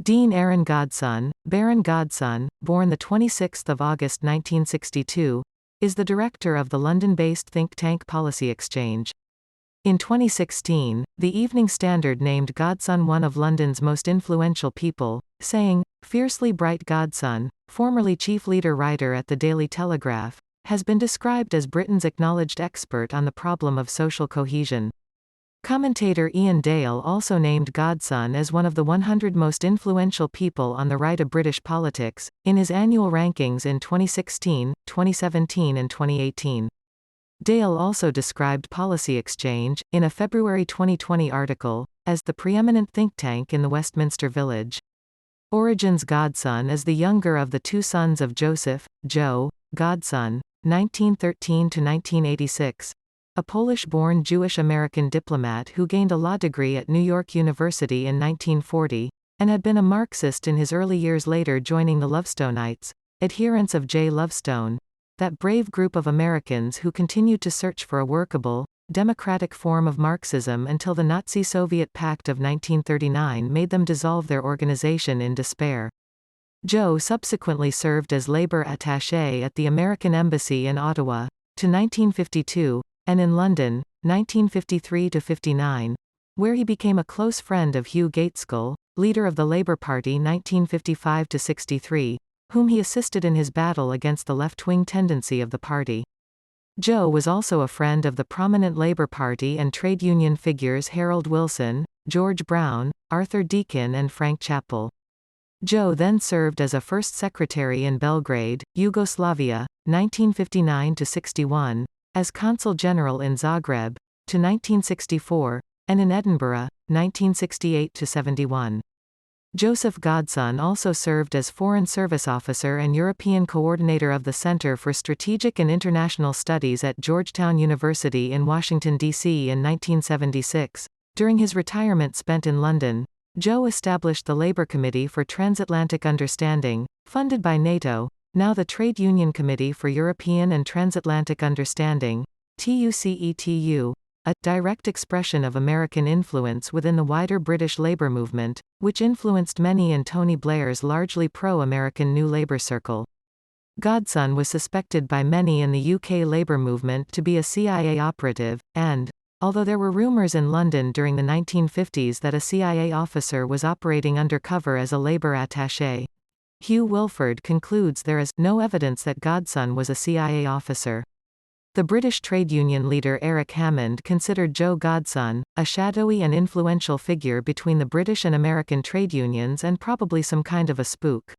Dean Godson, Baron Godson, born 26 August 1962, is the director of the London-based think tank Policy Exchange. In 2016, the Evening Standard named Godson one of London's most influential people, saying, "Fiercely bright Godson, formerly chief leader writer at the Daily Telegraph, has been described as Britain's acknowledged expert on the problem of social cohesion." Commentator Ian Dale also named Godson as one of the 100 most influential people on the right of British politics, in his annual rankings in 2016, 2017 and 2018. Dale also described Policy Exchange, in a February 2020 article, as the preeminent think tank in the Westminster Village. Origins: Godson is the younger of the two sons of Joseph, Joe, Godson, 1913–1986, a Polish-born Jewish-American diplomat who gained a law degree at New York University in 1940, and had been a Marxist in his early years, later joining the Lovestonites, adherents of J. Lovestone, that brave group of Americans who continued to search for a workable, democratic form of Marxism until the Nazi-Soviet Pact of 1939 made them dissolve their organization in despair. Joe subsequently served as labor attaché at the American Embassy in Ottawa, to 1952, and in London, 1953–59, where he became a close friend of Hugh Gaitskell, leader of the Labour Party 1955–63, whom he assisted in his battle against the left-wing tendency of the party. Joe was also a friend of the prominent Labour Party and trade union figures Harold Wilson, George Brown, Arthur Deakin and Frank Chappell. Joe then served as a first secretary in Belgrade, Yugoslavia, 1959–61, as Consul General in Zagreb, to 1964, and in Edinburgh, 1968–71. Joseph Godson also served as Foreign Service Officer and European Coordinator of the Center for Strategic and International Studies at Georgetown University in Washington, D.C. in 1976. During his retirement spent in London, Joe established the Labour Committee for Transatlantic Understanding, funded by NATO, now the Trade Union Committee for European and Transatlantic Understanding, TUCETU, a direct expression of American influence within the wider British Labour movement, which influenced many in Tony Blair's largely pro-American New Labour circle. Godson was suspected by many in the UK Labour movement to be a CIA operative, and, although there were rumours in London during the 1950s that a CIA officer was operating undercover as a Labour attaché, Hugh Wilford concludes there is no evidence that Godson was a CIA officer. The British trade union leader Eric Hammond considered Joe Godson a shadowy and influential figure between the British and American trade unions and probably some kind of a spook.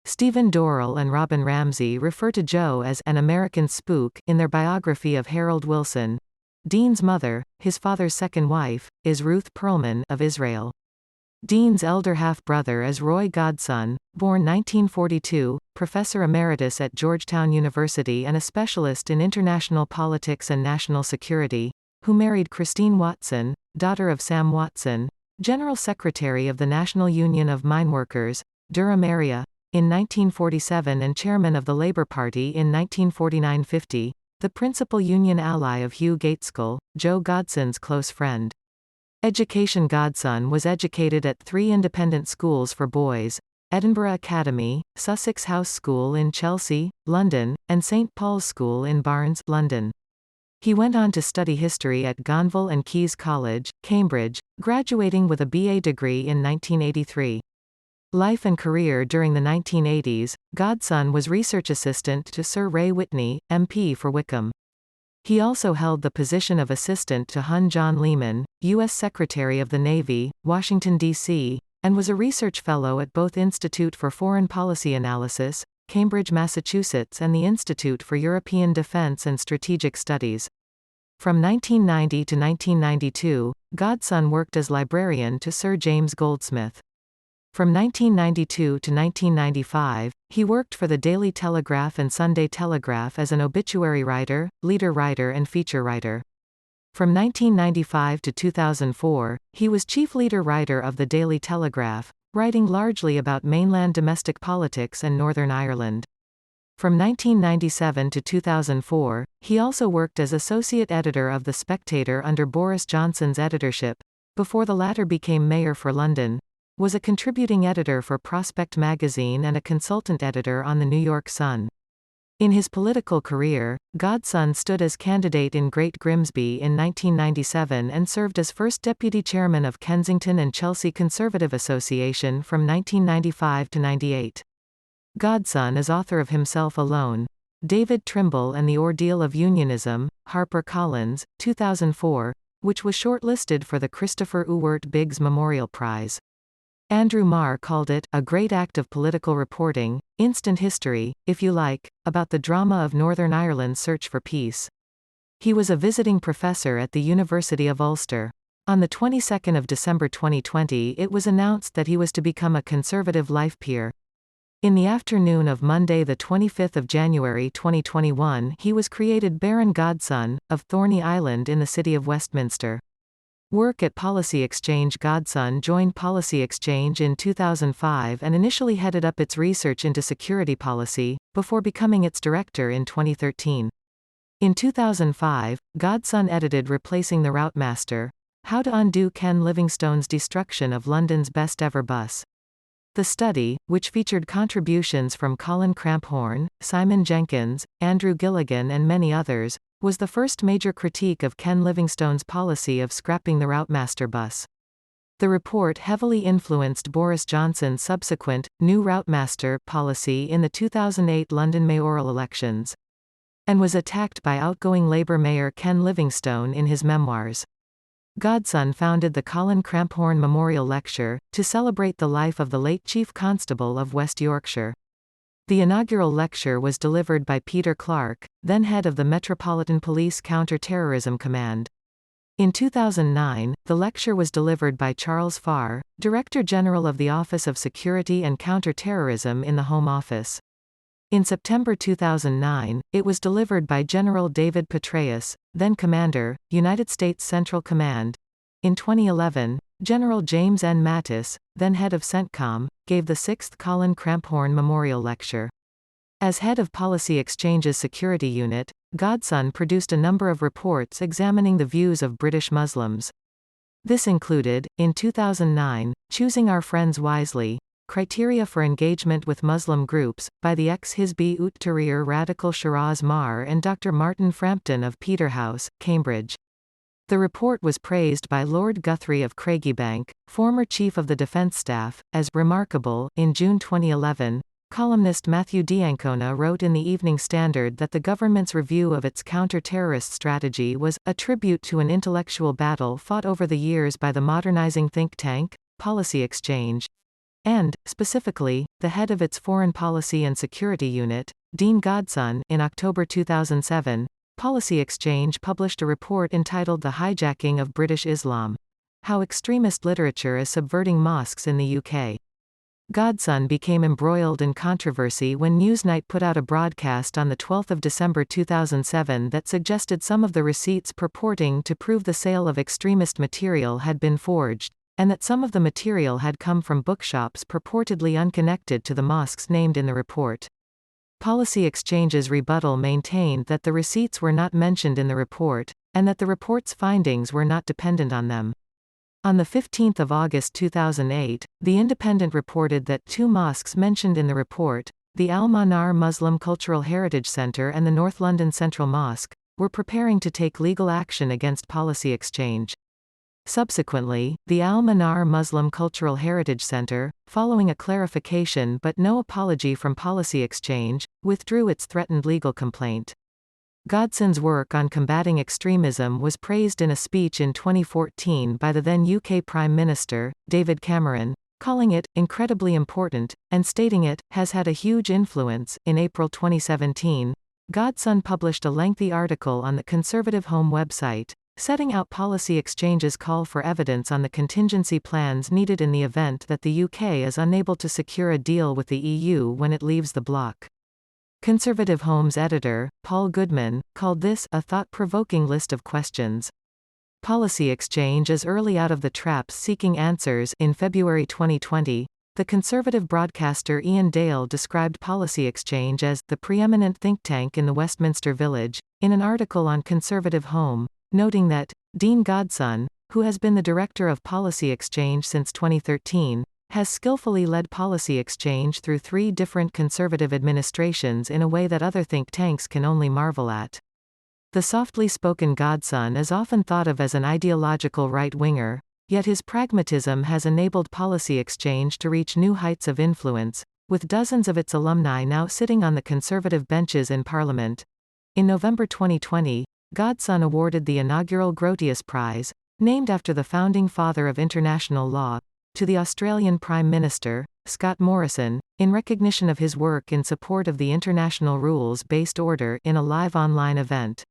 Stephen Dorrell and Robin Ramsey refer to Joe as an American spook in their biography of Harold Wilson. Dean's mother, his father's second wife, is Ruth Perlman of Israel. Dean's elder half-brother is Roy Godson, born 1942, professor emeritus at Georgetown University and a specialist in international politics and national security, who married Christine Watson, daughter of Sam Watson, General Secretary of the National Union of Mineworkers, Durham area, in 1947 and chairman of the Labour Party in 1949–50, the principal union ally of Hugh Gaitskell, Joe Godson's close friend. Education: Godson was educated at 3 independent schools for boys, Edinburgh Academy, Sussex House School in Chelsea, London, and St Paul's School in Barnes, London. He went on to study history at Gonville and Caius College, Cambridge, graduating with a BA degree in 1983. Life and career: during the 1980s, Godson was research assistant to Sir Ray Whitney, MP for Wickham. He also held the position of assistant to Hun John Lehman, U.S. Secretary of the Navy, Washington, D.C., and was a research fellow at both Institute for Foreign Policy Analysis, Cambridge, Massachusetts, and the Institute for European Defense and Strategic Studies. From 1990 to 1992, Godson worked as librarian to Sir James Goldsmith. From 1992 to 1995, he worked for the Daily Telegraph and Sunday Telegraph as an obituary writer, leader writer and feature writer. From 1995 to 2004, he was chief leader writer of the Daily Telegraph, writing largely about mainland domestic politics and Northern Ireland. From 1997 to 2004, he also worked as associate editor of The Spectator under Boris Johnson's editorship, before the latter became mayor for London. was a contributing editor for Prospect magazine and a consultant editor on the New York Sun. In his political career, Godson stood as candidate in Great Grimsby in 1997 and served as first deputy chairman of Kensington and Chelsea Conservative Association from 1995 to 98. Godson is author of Himself Alone, David Trimble and the Ordeal of Unionism, HarperCollins, 2004, which was shortlisted for the Christopher Ewart Biggs Memorial Prize. Andrew Marr called it a great act of political reporting, instant history, if you like, about the drama of Northern Ireland's search for peace. He was a visiting professor at the University of Ulster. On the 22nd of December 2020, it was announced that he was to become a Conservative life peer. In the afternoon of Monday the 25th of January 2021, he was created Baron Godson, of Thorney Island in the city of Westminster. Work at Policy Exchange. Godson joined Policy Exchange in 2005 and initially headed up its research into security policy, before becoming its director in 2013. In 2005, Godson edited Replacing the Routemaster: How to Undo Ken Livingstone's Destruction of London's Best Ever Bus. The study, which featured contributions from Colin Cramphorn, Simon Jenkins, Andrew Gilligan and many others, was the first major critique of Ken Livingstone's policy of scrapping the Routemaster bus. The report heavily influenced Boris Johnson's subsequent, New Routemaster policy in the 2008 London mayoral elections, and was attacked by outgoing Labour Mayor Ken Livingstone in his memoirs. Godson founded the Colin Cramphorn Memorial Lecture, to celebrate the life of the late Chief Constable of West Yorkshire. The inaugural lecture was delivered by Peter Clark, then head of the Metropolitan Police Counter-Terrorism Command. In 2009, the lecture was delivered by Charles Farr, Director General of the Office of Security and Counter-Terrorism in the Home Office. In September 2009, it was delivered by General David Petraeus, then Commander, United States Central Command. In 2011, General James N. Mattis, then head of CENTCOM, gave the 6th Colin Cramphorn Memorial Lecture. As head of Policy Exchange's security unit, Godson produced a number of reports examining the views of British Muslims. This included, in 2009, Choosing Our Friends Wisely: Criteria for Engagement with Muslim Groups, by the ex-Hizb ut-Tahrir radical Shiraz Maher and Dr. Martin Frampton of Peterhouse, Cambridge. The report was praised by Lord Guthrie of Craigiebank, former Chief of the Defence Staff, as remarkable. In June 2011, columnist Matthew D'Ancona wrote in the Evening Standard that the government's review of its counter-terrorist strategy was a tribute to an intellectual battle fought over the years by the modernizing think tank, Policy Exchange, and, specifically, the head of its Foreign Policy and Security Unit, Dean Godson. In October 2007, Policy Exchange published a report entitled The Hijacking of British Islam: How Extremist Literature is Subverting Mosques in the UK. Godson became embroiled in controversy when Newsnight put out a broadcast on 12 December 2007 that suggested some of the receipts purporting to prove the sale of extremist material had been forged, and that some of the material had come from bookshops purportedly unconnected to the mosques named in the report. Policy Exchange's rebuttal maintained that the receipts were not mentioned in the report, and that the report's findings were not dependent on them. On 15 August 2008, The Independent reported that two mosques mentioned in the report, the Al-Manar Muslim Cultural Heritage Centre and the North London Central Mosque, were preparing to take legal action against Policy Exchange. Subsequently, the Al-Manar Muslim Cultural Heritage Centre, following a clarification but no apology from Policy Exchange, withdrew its threatened legal complaint. Godson's work on combating extremism was praised in a speech in 2014 by the then UK Prime Minister, David Cameron, calling it incredibly important, and stating it has had a huge influence. In April 2017, Godson published a lengthy article on the Conservative Home website, setting out Policy Exchange's call for evidence on the contingency plans needed in the event that the UK is unable to secure a deal with the EU when it leaves the bloc. Conservative Home's editor, Paul Goodman, called this a thought-provoking list of questions. Policy Exchange is early out of the traps seeking answers. In February 2020, the conservative broadcaster Ian Dale described Policy Exchange as the preeminent think tank in the Westminster Village, in an article on Conservative Home, noting that Dean Godson, who has been the director of Policy Exchange since 2013, has skillfully led policy exchange through 3 different conservative administrations in a way that other think tanks can only marvel at. The softly spoken Godson is often thought of as an ideological right-winger, yet his pragmatism has enabled policy exchange to reach new heights of influence, with dozens of its alumni now sitting on the conservative benches in Parliament. In November 2020, Godson awarded the inaugural Grotius Prize, named after the founding father of international law, to the Australian Prime Minister, Scott Morrison, in recognition of his work in support of the international rules-based order in a live online event.